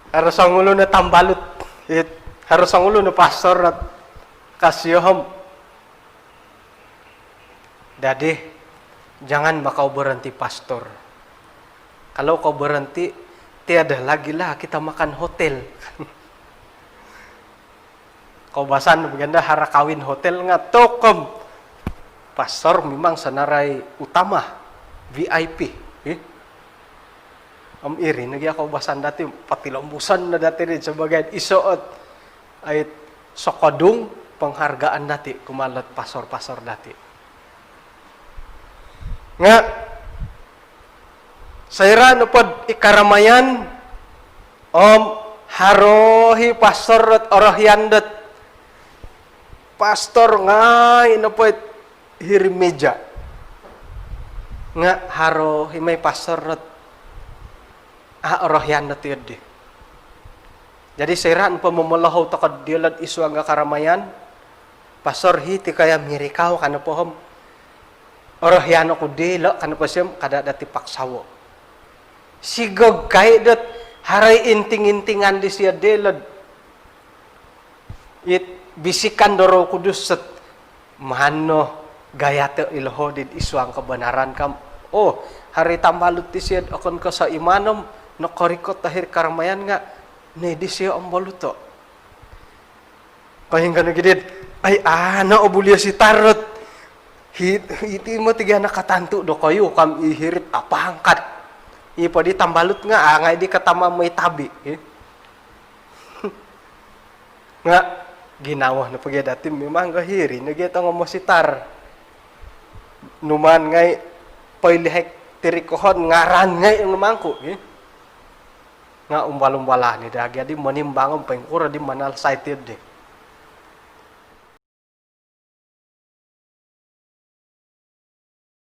Harus ang ulo na tambalut. Harus ang ulo na pastor at kasyohom. Dadi, jangan kau berhenti pastor. Kalau kau berhenti, tiada lagi lah kita makan hotel. Kau basan beganda hara kawin hotel nga tokom. Pastor memang senarai utama VIP. Om iri nagi ako basan dati patilombusan na dati rin sebagai isoot ay sokodung penghargaan dati kumalat pastor-pastor dati. Nga sayra nupod ikaramayan om harohi pastor at orahyandat pastor nga inupod hirmeja nga harohi may pastor at orahyandat yun. Jadi sayran pamamalahaw takad dilad isu ang karamayan pastor hiti kaya mirikaw kana pohom orohyano ko dilo kana po siyam kada dati paksawo sigog kay dat haray inting-intingan di siya delad it bisikan doro kudus set mahano gayate ilhodid iswang kebenaran kam hari tambalut di siya akon ka sa imanom nakarikot tahir karamayan nga ne di siya ang baluto pahinggan na gidid ay obulya si tarot hiti mo tiga nakatanto do kayo kam ihirit apangkat ipo di tambalut nga ngay di katama may tabi nga ginawa na pagya dati memang gahiri nagyata nga mositar numan ngay pailihek tirikohon ngaran ngay ang namangko nga umbal-umbala ni dagya di manimbangom pengkura di manal cited de